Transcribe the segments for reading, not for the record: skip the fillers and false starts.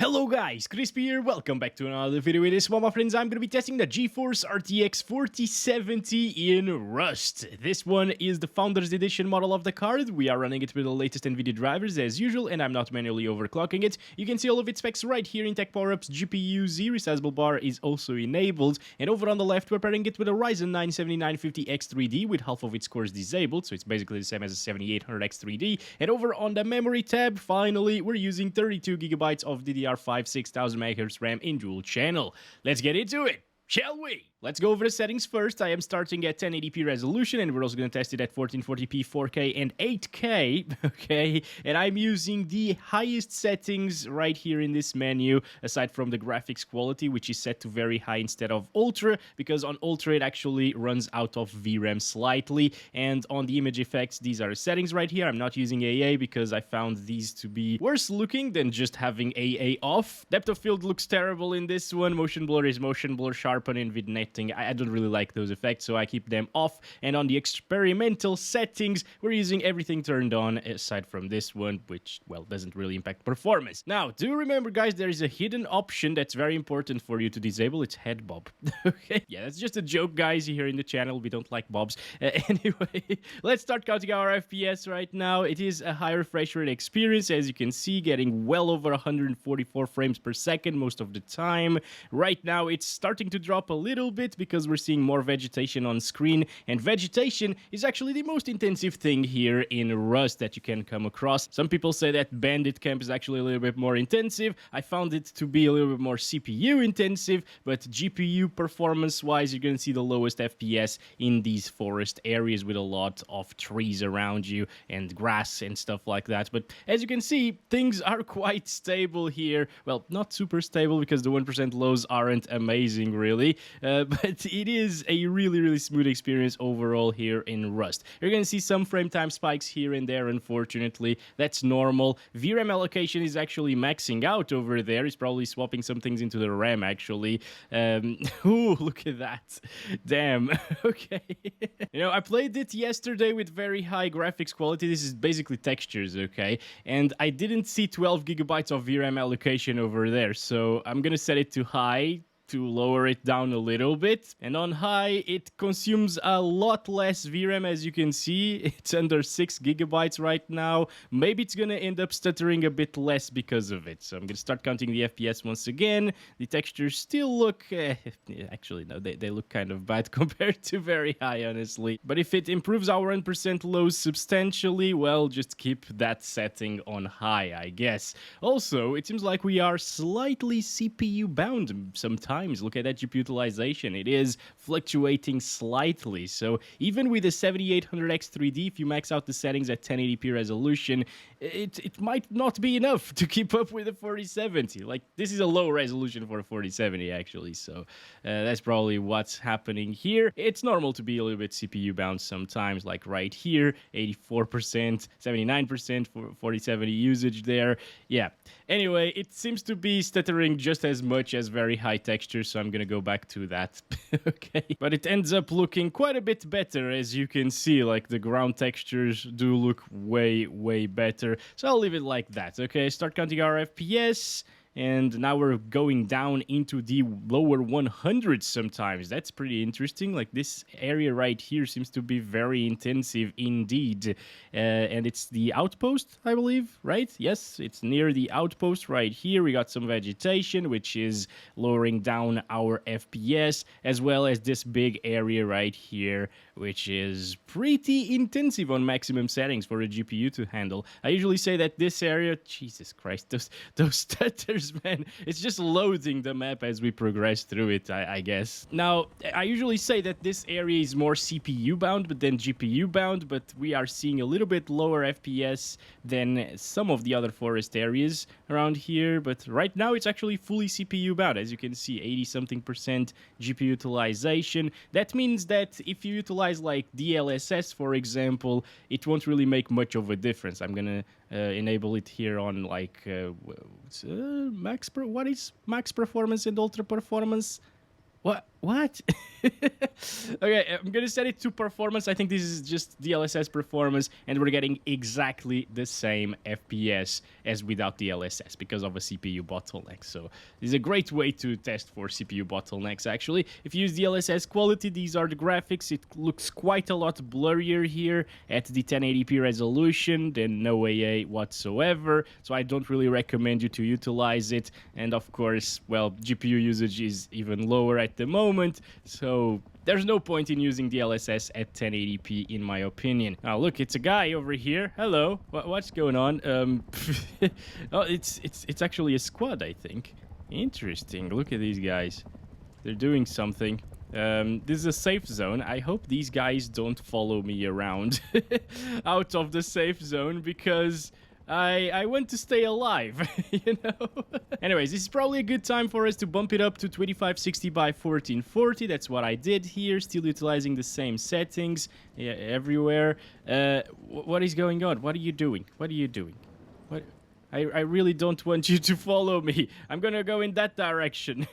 Hello guys, Crispy here, welcome back to another video. In this one, my friends, I'm going to be testing the GeForce RTX 4070 in Rust. This one is the Founders Edition model of the card. We are running it with the latest Nvidia drivers as usual, and I'm not manually overclocking it. You can see all of its specs right here in Tech Power-Ups. GPU Z resizable bar is also enabled, and over on the left, we're pairing it with a Ryzen 9 7950X3D with half of its cores disabled, so it's basically the same as a 7800X3D. And over on the memory tab, finally, we're using 32GB of DDR5 6000 MHz RAM in dual channel. Let's get into it, shall we? Let's go over the settings first. I am starting at 1080p resolution, and we're also going to test it at 1440p, 4K, and 8K, okay? And I'm using the highest settings right here in this menu, aside from the graphics quality, which is set to very high instead of ultra, because on ultra it actually runs out of VRAM slightly. And on the image effects, these are the settings right here. I'm not using AA because I found these to be worse looking than just having AA off. Depth of field looks terrible in this one. Motion blur is motion blur, sharpen, and vignette. I don't really like those effects, so I keep them off. And on the experimental settings, we're using everything turned on, aside from this one, which, well, doesn't really impact performance. Now, do remember, guys, there is a hidden option that's very important for you to disable. It's head bob. Okay? Yeah, that's just a joke, guys, here in the channel. We don't like bobs. Anyway, let's start counting our FPS right now. It is a high refresh rate experience, as you can see, getting well over 144 frames per second most of the time. Right now, it's starting to drop a little bit because we're seeing more vegetation on screen, and vegetation is actually the most intensive thing here in Rust that you can come across. Some people say that Bandit Camp is actually a little bit more intensive. I found it to be a little bit more CPU intensive, but GPU performance wise, you're gonna see the lowest FPS in these forest areas with a lot of trees around you and grass and stuff like that. But as you can see, things are quite stable here. Well, not super stable because the 1% lows aren't amazing really, but it is a really smooth experience overall here in Rust. You're going to see some frame time spikes here and there, unfortunately. That's normal. VRAM allocation is actually maxing out over there. It's probably swapping some things into the RAM, actually. Ooh, look at that. Damn. Okay. You know, I played it yesterday with very high graphics quality. This is basically textures, okay? And I didn't see 12 gigabytes of VRAM allocation over there, so I'm going to set it to high to lower it down a little bit. And on high, it consumes a lot less VRAM, as you can see. It's under 6 gigabytes right now. Maybe it's gonna end up stuttering a bit less because of it. So I'm gonna start counting the FPS once again. The textures still look... actually, no, they look kind of bad compared to very high, honestly. But if it improves our 1% lows substantially, well, just keep that setting on high, I guess. Also, it seems like we are slightly CPU bound sometimes. Look at that GPU utilization. It is fluctuating slightly. So even with the 7800X3D, if you max out the settings at 1080p resolution, it might not be enough to keep up with the 4070. Like, this is a low resolution for a 4070, actually. So that's probably what's happening here. It's normal to be a little bit CPU bound sometimes, like right here, 84%, 79% for 4070 usage there. Yeah. Anyway, it seems to be stuttering just as much as very high texture, so I'm gonna go back to that. Okay, but it ends up looking quite a bit better, as you can see. Like, the ground textures do look way better, so I'll leave it like that. Okay, start counting our FPS. And now we're going down into the lower 100s sometimes. That's pretty interesting. Like, this area right here seems to be very intensive indeed. And it's the outpost, I believe, right? Yes, it's near the outpost right here. We got some vegetation, which is lowering down our FPS, as well as this big area right here, which is pretty intensive on maximum settings for a GPU to handle. I usually say that this area, Jesus Christ, those stutters, man, it's just loading the map as we progress through it, I guess. Now, I usually say that this area is more CPU bound but then GPU bound, but we are seeing a little bit lower FPS than some of the other forest areas around here. But right now, it's actually fully CPU bound. As you can see, 80-something% GPU utilization. That means that if you utilize like DLSS, for example, it won't really make much of a difference. I'm gonna enable it here on like what is max performance and ultra performance? What? What? Okay, I'm gonna set it to performance. I think this is just DLSS performance, and we're getting exactly the same FPS as without DLSS because of a CPU bottleneck. So this is a great way to test for CPU bottlenecks, actually. If you use DLSS quality, these are the graphics. It looks quite a lot blurrier here at the 1080p resolution than no AA whatsoever, so I don't really recommend you to utilize it. And of course, well, GPU usage is even lower at the moment, so there's no point in using DLSS at 1080p in my opinion. Now look, it's a guy over here. Hello, what's going on? Oh, it's actually a squad, I think. Interesting. Look at these guys. They're doing something. This is a safe zone. I hope these guys don't follow me around out of the safe zone because I want to stay alive, you know? Anyways, this is probably a good time for us to bump it up to 2560 by 1440. That's what I did here, still utilizing the same settings everywhere. What is going on? What are you doing? What are you doing? What? I really don't want you to follow me. I'm gonna go in that direction.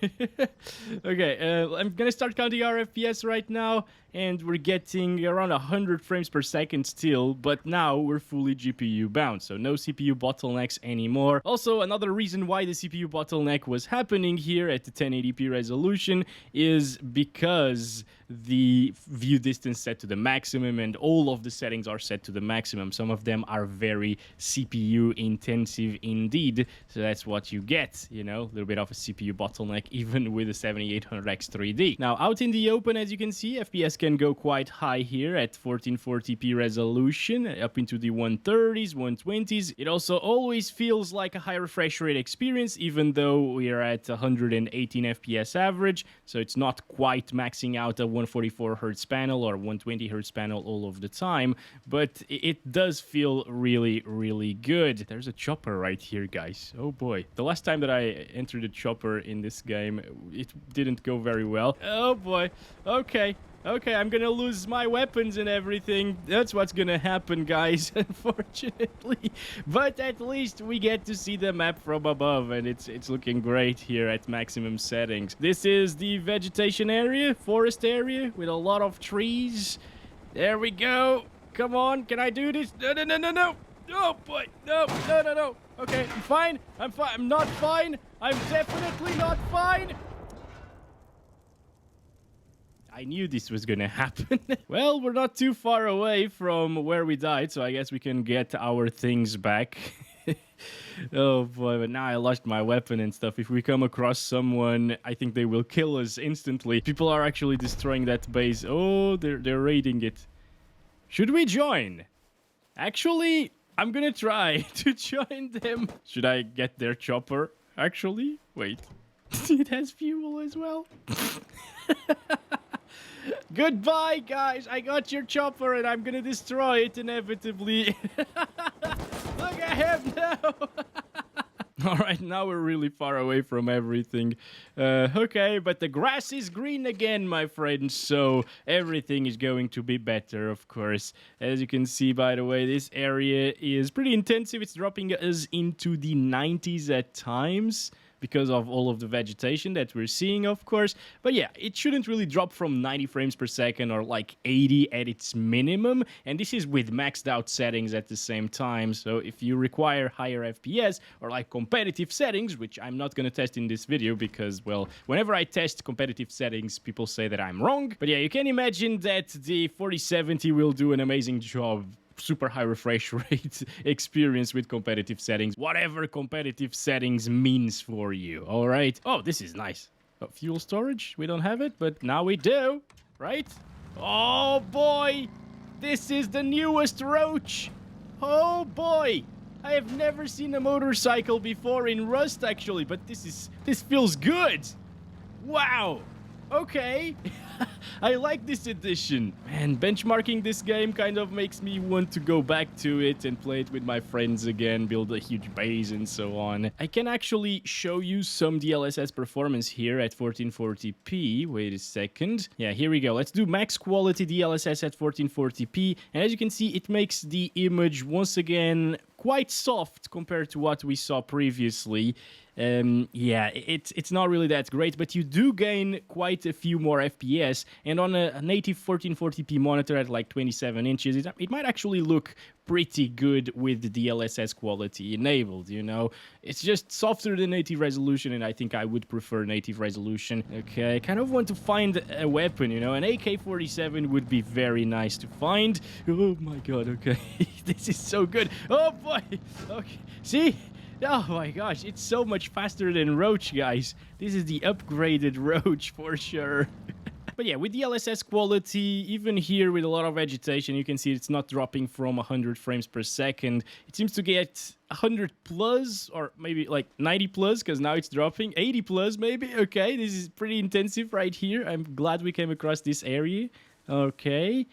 Okay, I'm gonna start counting our FPS right now, and we're getting around 100 frames per second still, but now we're fully GPU bound, so no CPU bottlenecks anymore. Also, another reason why the CPU bottleneck was happening here at the 1080p resolution is because the view distance set to the maximum and all of the settings are set to the maximum. Some of them are very CPU intensive indeed, so that's what you get, you know, a little bit of a CPU bottleneck even with a 7800X 3D. Now out in the open, as you can see, FPS can go quite high here at 1440p resolution, up into the 130s, 120s. It also always feels like a high refresh rate experience, even though we are at 118 FPS average, so it's not quite maxing out a 144 Hz panel or 120 Hz panel all of the time, but it does feel really, really good. There's a chopper right here, guys. Oh boy. The last time that I entered a chopper in this game, it didn't go very well. Oh boy. Okay. Okay, I'm gonna lose my weapons and everything. That's what's gonna happen, guys, unfortunately. But at least we get to see the map from above, and it's looking great here at maximum settings. This is the vegetation area, forest area, with a lot of trees. There we go. Come on, can I do this? No, no, no, no, no. Oh, boy. No, no, no, no. Okay, I'm fine. I'm fine. I'm not fine. I'm definitely not fine. I knew this was gonna happen. Well, we're not too far away from where we died, so I guess we can get our things back. Oh boy, but now I lost my weapon and stuff. If we come across someone, I think they will kill us instantly. People are actually destroying that base. Oh, they're raiding it. Should we join? Actually, I'm gonna try to join them. Should I get their chopper? Actually, wait. It has fuel as well. Goodbye, guys. I got your chopper and I'm gonna destroy it inevitably. Look at him now. Alright, now we're really far away from everything. Okay, but the grass is green again, my friends, so everything is going to be better, of course. As you can see, by the way, this area is pretty intensive. It's dropping us into the 90s at times, because of all of the vegetation that we're seeing, of course. But yeah, it shouldn't really drop from 90 frames per second or like 80 at its minimum. And this is with maxed out settings at the same time. So if you require higher FPS or like competitive settings, which I'm not going to test in this video because, well, whenever I test competitive settings, people say that I'm wrong. But yeah, you can imagine that the 4070 will do an amazing job. Super high refresh rate experience with competitive settings, whatever competitive settings means for you. All right. Oh, this is nice. Oh, fuel storage, we don't have it, but now we do, right? Oh boy, this is the newest Roach. Oh boy, I have never seen a motorcycle before in Rust actually, but this feels good. Wow. Okay. I like this edition. Man, benchmarking this game kind of makes me want to go back to it and play it with my friends again, build a huge base and so on. I can actually show you some DLSS performance here at 1440p. Wait a second. Yeah, here we go. Let's do max quality DLSS at 1440p. And as you can see, it makes the image once again quite soft compared to what we saw previously. Yeah, it's not really that great, but you do gain quite a few more FPS, and on a native 1440p monitor at like 27 inches, it might actually look pretty good with the DLSS quality enabled, you know? It's just softer than native resolution, and I think I would prefer native resolution. Okay, I kind of want to find a weapon, you know? An AK-47 would be very nice to find. Oh my god, okay. This is so good. Oh boy! Okay, see? Oh my gosh, it's so much faster than Roach, guys. This is the upgraded Roach for sure. But yeah, with the DLSS quality, even here with a lot of vegetation, you can see it's not dropping from 100 frames per second. It seems to get 100 plus, or maybe like 90 plus, because now it's dropping. 80 plus maybe. Okay, this is pretty intensive right here. I'm glad we came across this area. Okay.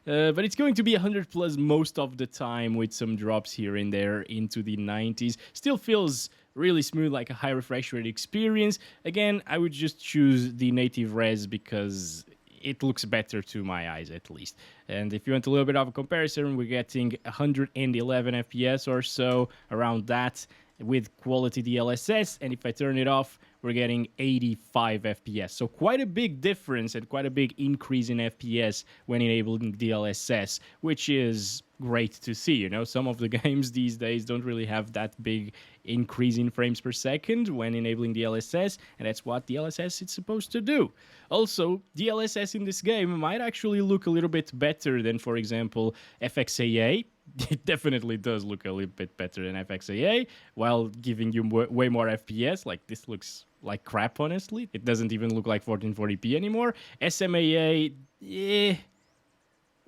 But it's going to be 100 plus most of the time, with some drops here and there into the 90s. Still feels really smooth, like a high refresh rate experience. Again, I would just choose the native res because it looks better to my eyes, at least. And if you want a little bit of a comparison, we're getting 111 FPS or so, around that, with quality DLSS, and if I turn it off, we're getting 85 FPS. So quite a big difference and quite a big increase in FPS when enabling DLSS, which is great to see, you know? Some of the games these days don't really have that big increase in frames per second when enabling DLSS, and that's what DLSS is supposed to do. Also, DLSS in this game might actually look a little bit better than, for example, FXAA. It definitely does look a little bit better than FXAA, while giving you way more FPS. Like, this looks like crap, honestly. It doesn't even look like 1440p anymore. SMAA,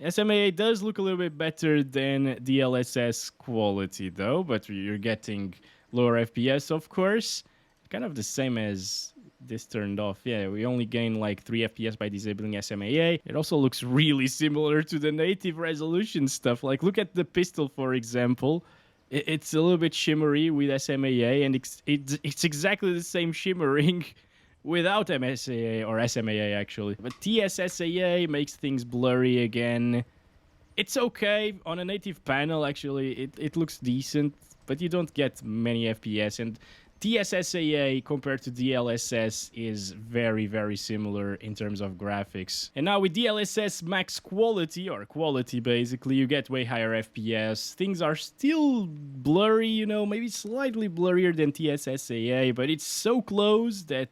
SMAA does look a little bit better than DLSS quality, though, but you're getting lower FPS, of course. Kind of the same as this turned off. Yeah, we only gain like 3 FPS by disabling SMAA. It also looks really similar to the native resolution stuff. Like, look at the pistol, for example. It's a little bit shimmery with SMAA, and it's exactly the same shimmering without MSAA, or SMAA actually. But TSSAA makes things blurry again. It's okay. On a native panel, actually, it looks decent, but you don't get many FPS, and TSSAA compared to DLSS is very, very similar in terms of graphics. And now with DLSS max quality, or quality basically, you get way higher FPS. Things are still blurry, you know, maybe slightly blurrier than TSSAA, but it's so close that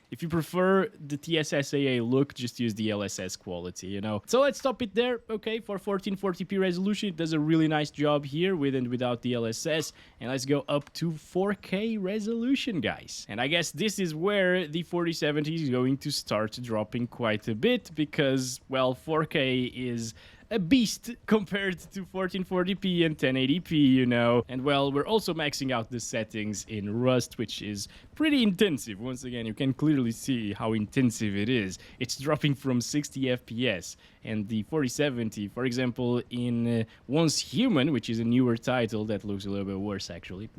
if you prefer the TSSAA look, just use DLSS quality, you know. So let's stop it there. Okay, for 1440p resolution, it does a really nice job here with and without DLSS. And let's go up to 4K resolution, guys. And I guess this is where the 4070 is going to start dropping quite a bit, because, well, 4K is a beast compared to 1440p and 1080p, you know. And well, we're also maxing out the settings in Rust, which is pretty intensive. Once again, you can clearly see how intensive it is. It's dropping from 60 FPS, and the 4070, for example, in Once Human, which is a newer title that looks a little bit worse actually,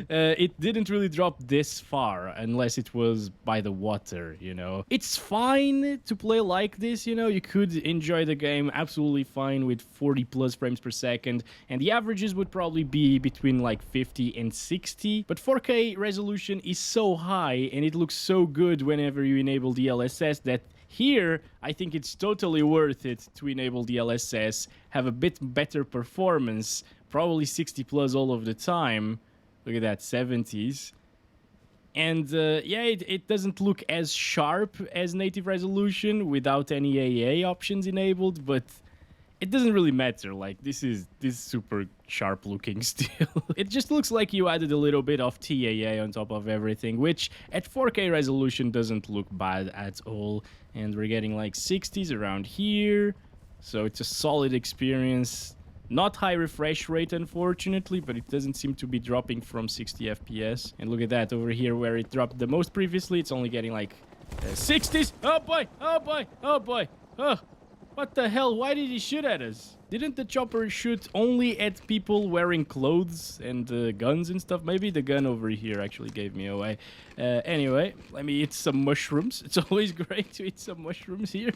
it didn't really drop this far unless it was by the water, you know. It's fine to play like this, you know. You could enjoy the game absolutely fine with 40 plus frames per second, and the averages would probably be between like 50 and 60, but 4K resolution is so high and it looks so good whenever you enable DLSS that here I think it's totally worth it to enable DLSS, have a bit better performance, probably 60 plus all of the time. Look at that, 70s. And yeah, it doesn't look as sharp as native resolution without any AA options enabled, but it doesn't really matter. Like, this is super sharp looking still. It just looks like you added a little bit of TAA on top of everything, which at 4K resolution doesn't look bad at all. And we're getting like 60s around here, so it's a solid experience. Not high refresh rate, unfortunately, but it doesn't seem to be dropping from 60 FPS. And look at that over here where it dropped the most previously. It's only getting like 60s. Oh boy, oh boy, oh boy. Oh, what the hell? Why did he shoot at us? Didn't the chopper shoot only at people wearing clothes and guns and stuff? Maybe the gun over here actually gave me away. Anyway, let me eat some mushrooms. It's always great to eat some mushrooms here.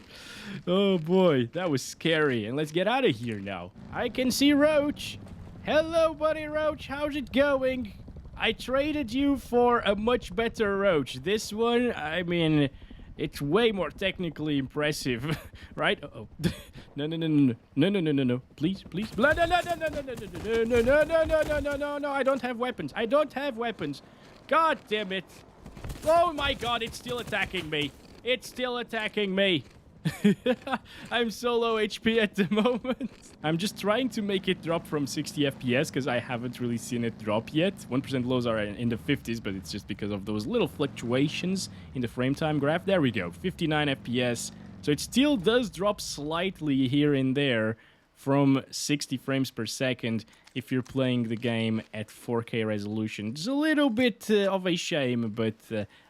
Oh boy, that was scary. And let's get out of here now. I can see Roach. Hello, buddy Roach. How's it going? I traded you for a much better Roach. This one, I mean, it's way more technically impressive, right? Uh-oh. No, no, no, no, no, no, no, no, no, please, please. No, no, no, no, no, no, no, no, no, no, no, no, no, no, no, no, I don't have weapons. I don't have weapons. God damn it. Oh my god, it's still attacking me. It's still attacking me. I'm so low HP at the moment. I'm just trying to make it drop from 60 FPS because I haven't really seen it drop yet. 1% lows are in the 50s, but it's just because of those little fluctuations in the frame time graph. There we go, 59 FPS. So it still does drop slightly here and there from 60 frames per second if you're playing the game at 4K resolution. It's a little bit of a shame, but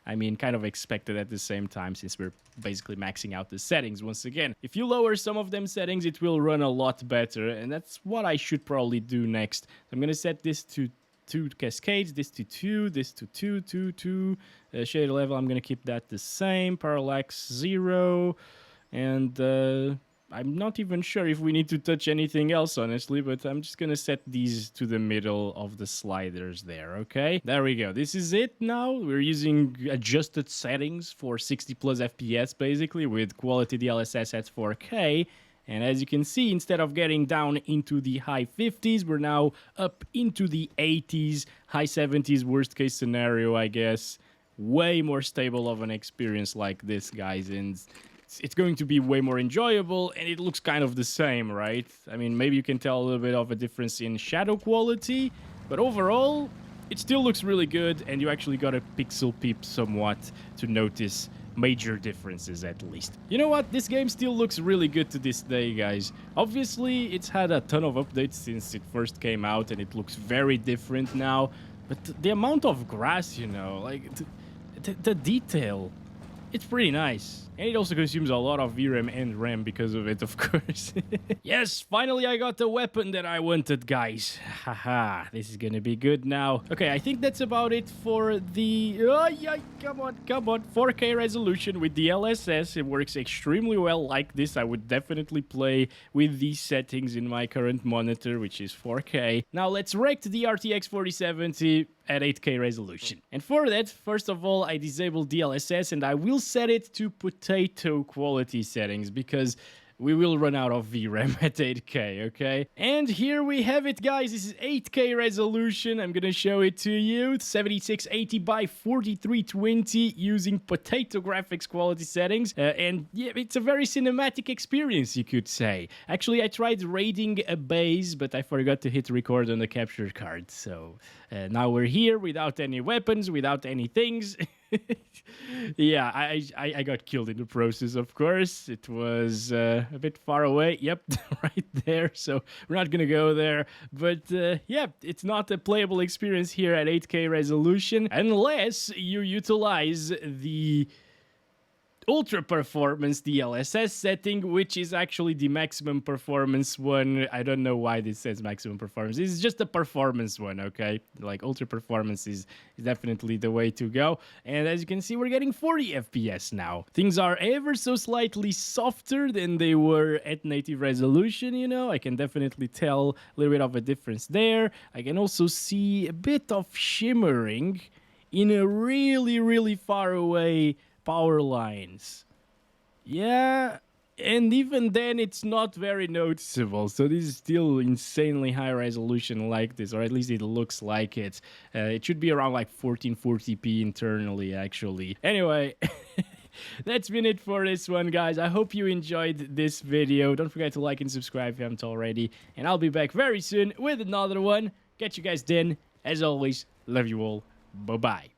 I mean, kind of expected at the same time since we're basically maxing out the settings once again. If you lower some of them settings, it will run a lot better, and that's what I should probably do next. So I'm gonna set this to 2 cascades, this to 2, this to 2, 2, 2. Shader level, I'm gonna keep that the same. Parallax 0, and I'm not even sure if we need to touch anything else, honestly, but I'm just gonna set these to the middle of the sliders there, okay? There we go. This is it now. We're using adjusted settings for 60 plus FPS, basically, with quality DLSS at 4K. And as you can see, instead of getting down into the high 50s, we're now up into the 80s, high 70s, worst case scenario, I guess. Way more stable of an experience like this, guys, and it's going to be way more enjoyable, and it looks kind of the same, right? I mean, maybe you can tell a little bit of a difference in shadow quality, but overall, it still looks really good, and you actually got to pixel peep somewhat to notice major differences, at least. You know what? This game still looks really good to this day, guys. Obviously, it's had a ton of updates since it first came out, and it looks very different now, but the amount of grass, you know, like, the detail, it's pretty nice. And it also consumes a lot of VRAM and RAM because of it, of course. Yes, finally I got the weapon that I wanted, guys. Haha, this is gonna be good now. Okay, I think that's about it for the... Oh, yeah, come on, 4K resolution with DLSS. It works extremely well like this. I would definitely play with these settings in my current monitor, which is 4K. Now let's rect the RTX 4070 at 8K resolution. And for that, first of all, I disable DLSS and I will set it to potato quality settings because we will run out of VRAM at 8K, okay? And here we have it, guys. This is 8K resolution. I'm gonna show it to you. 7680 by 4320 using potato graphics quality settings. And yeah, it's a very cinematic experience, you could say. Actually, I tried raiding a base, but I forgot to hit record on the capture card. So now we're here without any weapons, without any things. Yeah, I got killed in the process, of course. It was a bit far away. Yep, right there. So we're not gonna go there. But yeah, it's not a playable experience here at 8K resolution unless you utilize the ultra performance DLSS setting, which is actually the maximum performance one. I don't know why this says maximum performance. It's just a performance one, okay? Like ultra performance is definitely the way to go. And as you can see, we're getting 40 FPS now. Things are ever so slightly softer than they were at native resolution, you know? I can definitely tell a little bit of a difference there. I can also see a bit of shimmering in a really, really far away power lines. Yeah, and even then it's not very noticeable. So this is still insanely high resolution like this, or at least it looks like it. It should be around like 1440p internally, actually. Anyway, that's been it for this one, guys. I hope you enjoyed this video. Don't forget to like and subscribe if you haven't already. And I'll be back very soon with another one. Catch you guys then. As always, love you all. Bye-bye.